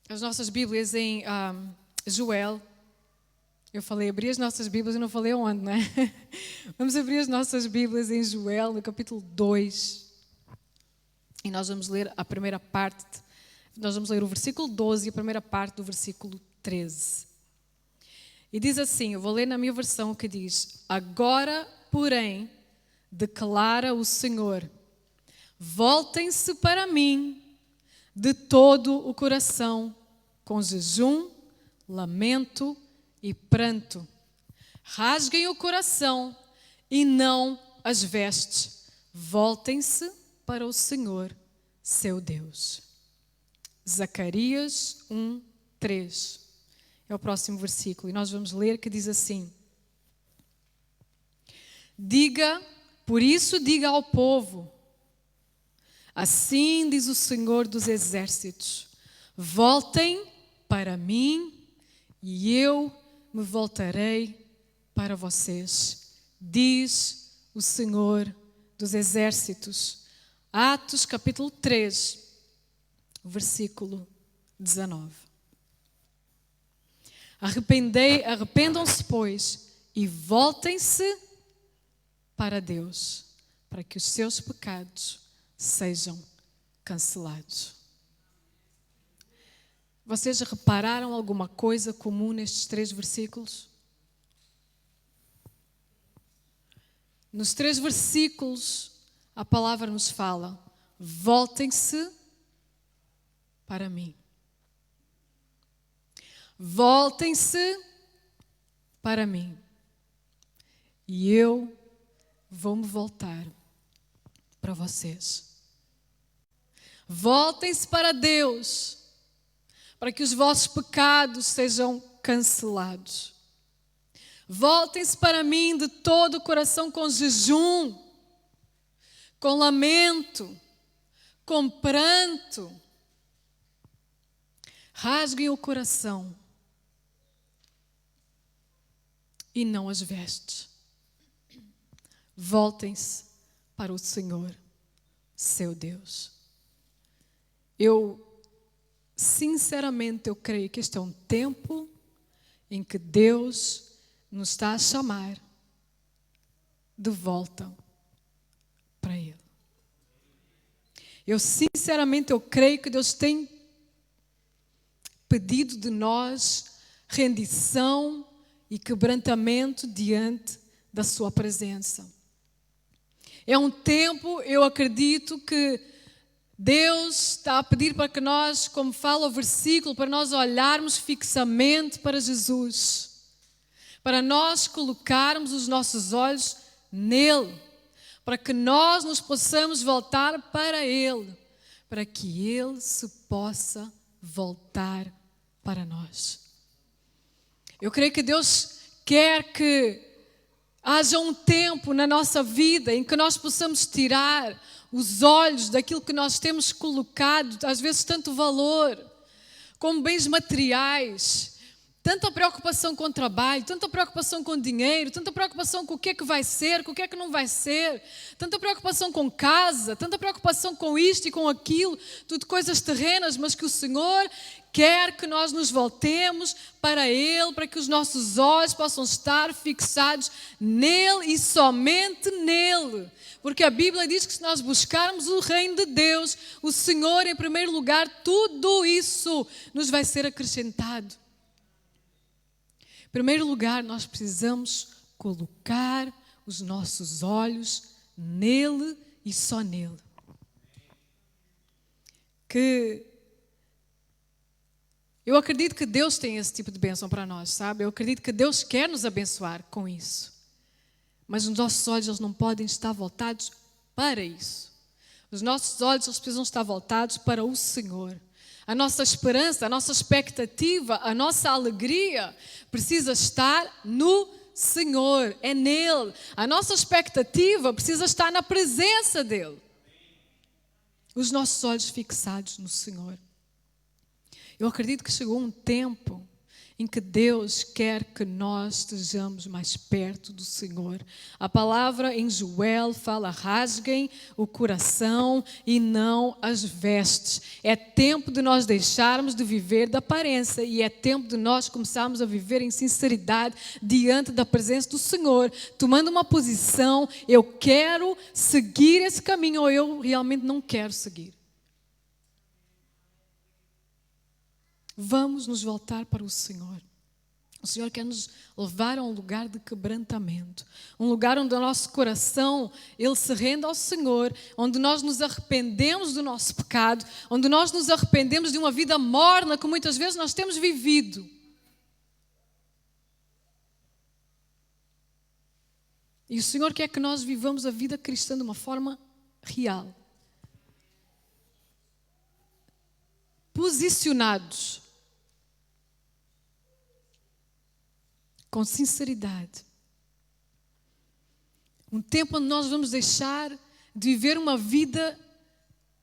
as nossas Bíblias em Joel. Eu falei abrir as nossas Bíblias e não falei onde, não é? Vamos abrir as nossas Bíblias em Joel, no capítulo 2. E nós vamos ler a primeira parte. Nós vamos ler o versículo 12 e a primeira parte do versículo 13. E diz assim, eu vou ler na minha versão que diz: Agora, porém, declara o Senhor, voltem-se para mim de todo o coração, com jejum, lamento e pranto. Rasguem o coração e não as vestes. Voltem-se para o Senhor, seu Deus. Zacarias 1:3. É o próximo versículo. E nós vamos ler que diz assim: Por isso diga ao povo, assim diz o Senhor dos Exércitos, voltem para mim e eu me voltarei para vocês, diz o Senhor dos Exércitos. Atos capítulo 3, versículo 19. Arrependam-se, pois, e voltem-se para Deus, para que os seus pecados sejam cancelados. Vocês repararam alguma coisa comum nestes 3 versículos? Nos 3 versículos, a palavra nos fala: voltem-se para mim. Voltem-se para mim. E eu vou me voltar para vocês. Voltem-se para Deus, para que os vossos pecados sejam cancelados. Voltem-se para mim de todo o coração, com jejum, com lamento, com pranto. Rasguem o coração e não as vestes. Voltem-se para o Senhor, seu Deus. Sinceramente, eu creio que este é um tempo em que Deus nos está a chamar de volta para Ele. Sinceramente, eu creio que Deus tem pedido de nós rendição e quebrantamento diante da sua presença. É um tempo, eu acredito, que Deus está a pedir para que nós, como fala o versículo, para nós olharmos fixamente para Jesus, para nós colocarmos os nossos olhos nele, para que nós nos possamos voltar para Ele, para que Ele se possa voltar para nós. Eu creio que Deus quer que haja um tempo na nossa vida em que nós possamos tirar os olhos daquilo que nós temos colocado, às vezes tanto valor, como bens materiais, tanta preocupação com o trabalho, tanta preocupação com o dinheiro, tanta preocupação com o que é que vai ser, com o que é que não vai ser, tanta preocupação com casa, tanta preocupação com isto e com aquilo, tudo coisas terrenas, mas que o Senhor quer que nós nos voltemos para Ele, para que os nossos olhos possam estar fixados nele e somente nele. Porque a Bíblia diz que se nós buscarmos o reino de Deus, o Senhor em primeiro lugar, tudo isso nos vai ser acrescentado. Em primeiro lugar, nós precisamos colocar os nossos olhos nele e só nele. Eu acredito que Deus tem esse tipo de bênção para nós, sabe? Eu acredito que Deus quer nos abençoar com isso. Mas os nossos olhos eles não podem estar voltados para isso. Os nossos olhos eles precisam estar voltados para o Senhor. A nossa esperança, a nossa expectativa, a nossa alegria precisa estar no Senhor, é nele. A nossa expectativa precisa estar na presença dele. Os nossos olhos fixados no Senhor. Eu acredito que chegou um tempo em que Deus quer que nós estejamos mais perto do Senhor. A palavra em Joel fala: rasguem o coração e não as vestes. É tempo de nós deixarmos de viver da aparência e é tempo de nós começarmos a viver em sinceridade diante da presença do Senhor, tomando uma posição: eu quero seguir esse caminho ou eu realmente não quero seguir. Vamos nos voltar para o Senhor. O Senhor quer nos levar a um lugar de quebrantamento. Um lugar onde o nosso coração, ele se rende ao Senhor. Onde nós nos arrependemos do nosso pecado. Onde nós nos arrependemos de uma vida morna que muitas vezes nós temos vivido. E o Senhor quer que nós vivamos a vida cristã de uma forma real. Posicionados. Com sinceridade. Um tempo onde nós vamos deixar de viver uma vida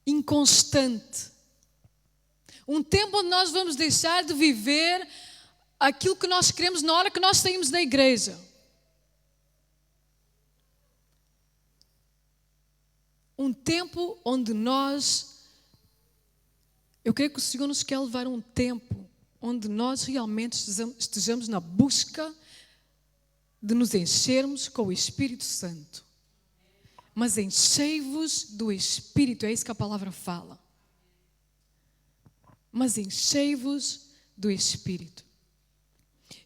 inconstante. Um tempo onde nós vamos deixar de viver aquilo que nós queremos na hora que nós saímos da igreja. Um tempo onde eu creio que o Senhor nos quer levar a um tempo onde nós realmente estejamos na busca de nos enchermos com o Espírito Santo. Mas enchei-vos do Espírito, é isso que a palavra fala. Mas enchei-vos do Espírito.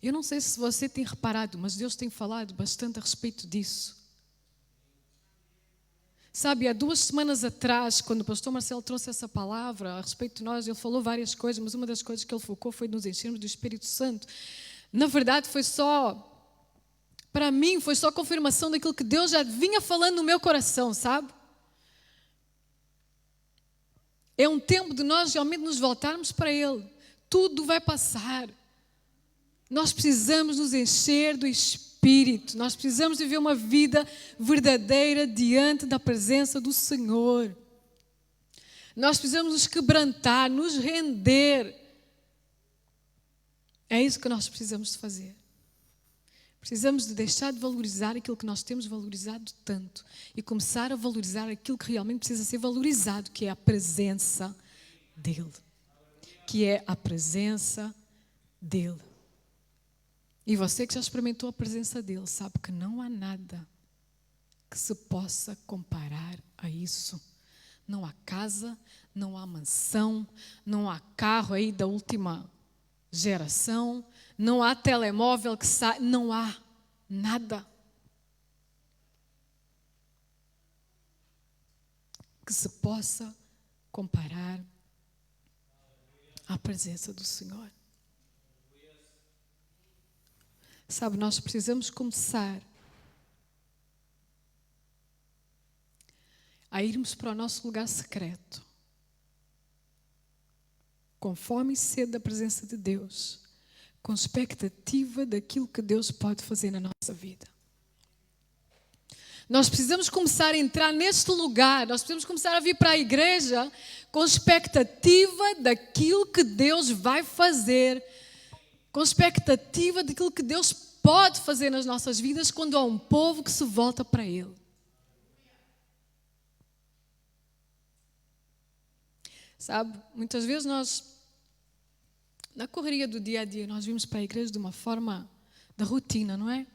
Eu não sei se você tem reparado, mas Deus tem falado bastante a respeito disso. Sabe, há 2 semanas atrás, quando o pastor Marcelo trouxe essa palavra a respeito de nós, ele falou várias coisas, mas uma das coisas que ele focou foi nos enchermos do Espírito Santo. Na verdade, para mim, foi só confirmação daquilo que Deus já vinha falando no meu coração, sabe? É um tempo de nós realmente nos voltarmos para Ele. Tudo vai passar. Nós precisamos nos encher do Espírito. Nós precisamos viver uma vida verdadeira diante da presença do Senhor. Nós precisamos nos quebrantar, nos render. É isso que nós precisamos de fazer. Precisamos de deixar de valorizar aquilo que nós temos valorizado tanto e começar a valorizar aquilo que realmente precisa ser valorizado, que é a presença dEle. Que é a presença dEle. E você que já experimentou a presença dEle sabe que não há nada que se possa comparar a isso. Não há casa, não há mansão, não há carro aí da última geração, não há telemóvel que sai, não há nada que se possa comparar à presença do Senhor. Sabe, nós precisamos começar a irmos para o nosso lugar secreto, com fome e sede da presença de Deus, com expectativa daquilo que Deus pode fazer na nossa vida. Nós precisamos começar a entrar neste lugar, nós precisamos começar a vir para a igreja com expectativa daquilo que Deus vai fazer, com expectativa daquilo que Deus pode fazer nas nossas vidas quando há um povo que se volta para Ele. Sabe, muitas vezes nós, na correria do dia a dia, nós vimos para a igreja de uma forma da rotina, não é?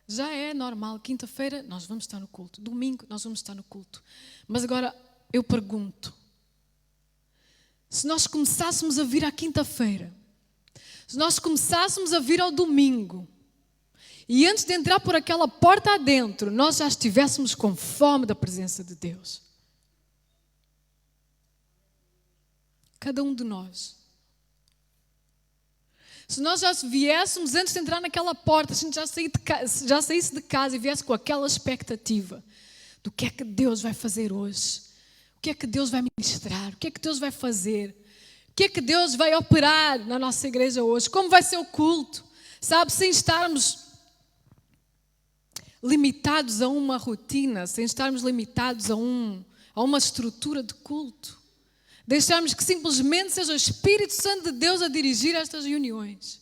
Já é normal, quinta-feira nós vamos estar no culto, domingo nós vamos estar no culto. Mas agora eu pergunto, se nós começássemos a vir à quinta-feira, se nós começássemos a vir ao domingo, e antes de entrar por aquela porta adentro, nós já estivéssemos com fome da presença de Deus. Cada um de nós. Se nós já viéssemos antes de entrar naquela porta, se a gente já saísse de casa e viesse com aquela expectativa do que é que Deus vai fazer hoje, o que é que Deus vai ministrar, o que é que Deus vai fazer, o que é que Deus vai operar na nossa igreja hoje, como vai ser o culto, sabe, sem estarmos limitados a uma rotina, sem estarmos limitados a uma estrutura de culto. Deixarmos que simplesmente seja o Espírito Santo de Deus a dirigir estas reuniões.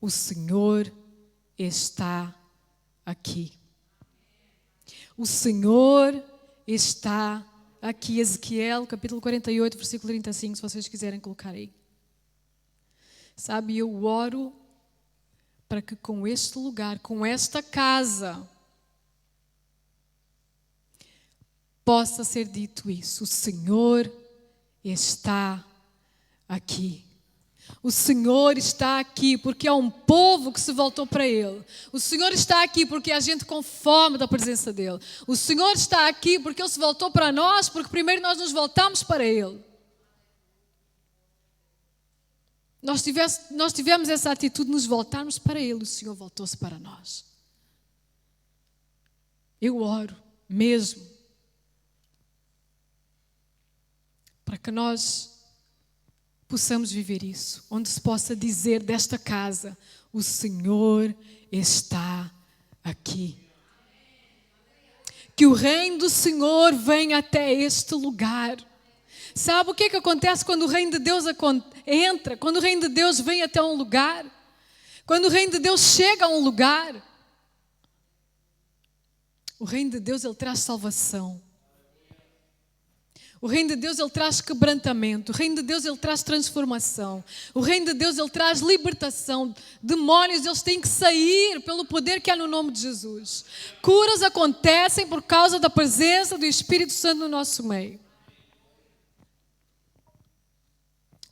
O Senhor está aqui. O Senhor está aqui. Ezequiel, capítulo 48, versículo 35, se vocês quiserem colocar aí. Sabe, eu oro para que com este lugar, com esta casa, possa ser dito isso. O Senhor está aqui. O Senhor está aqui porque há um povo que se voltou para Ele. O Senhor está aqui porque há gente com fome da presença dEle. O Senhor está aqui porque Ele se voltou para nós, porque primeiro nós nos voltamos para Ele. Nós tivemos essa atitude de nos voltarmos para Ele. O Senhor voltou-se para nós. Eu oro mesmo para que nós possamos viver isso, onde se possa dizer desta casa: o Senhor está aqui. Que o reino do Senhor venha até este lugar. Sabe o que acontece quando o reino de Deus entra? Quando o reino de Deus vem até um lugar? Quando o reino de Deus chega a um lugar? O reino de Deus, ele traz salvação. O reino de Deus, ele traz quebrantamento. O reino de Deus, ele traz transformação. O reino de Deus, ele traz libertação. Demônios, eles têm que sair pelo poder que há no nome de Jesus. Curas acontecem por causa da presença do Espírito Santo no nosso meio.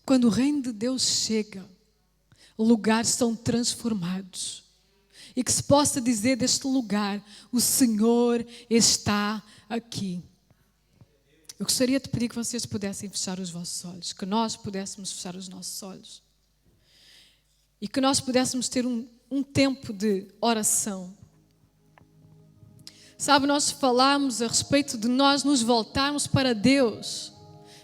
Quando o reino de Deus chega, lugares são transformados. E que se possa dizer deste lugar: o Senhor está aqui. Eu gostaria de pedir que vocês pudessem fechar os vossos olhos, que nós pudéssemos fechar os nossos olhos e que nós pudéssemos ter um tempo de oração. Sabe, nós falamos a respeito de nós nos voltarmos para Deus.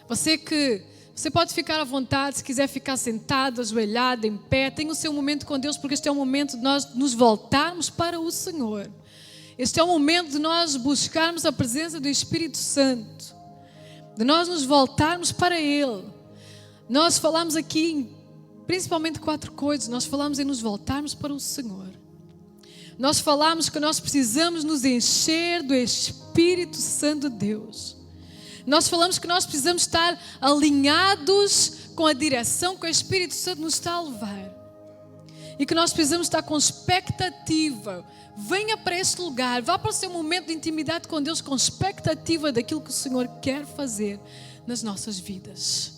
Você pode ficar à vontade, se quiser ficar sentado, ajoelhado, em pé, tenha o seu momento com Deus, porque este é o momento de nós nos voltarmos para o Senhor. Este é o momento de nós buscarmos a presença do Espírito Santo, de nós nos voltarmos para Ele. Nós falamos aqui principalmente 4 coisas. Nós falamos em nos voltarmos para o Senhor. Nós falamos que nós precisamos nos encher do Espírito Santo de Deus. Nós falamos que nós precisamos estar alinhados com a direção que o Espírito Santo nos está a levar. E que nós precisamos estar com expectativa. Venha para este lugar, vá para o seu momento de intimidade com Deus com expectativa daquilo que o Senhor quer fazer nas nossas vidas.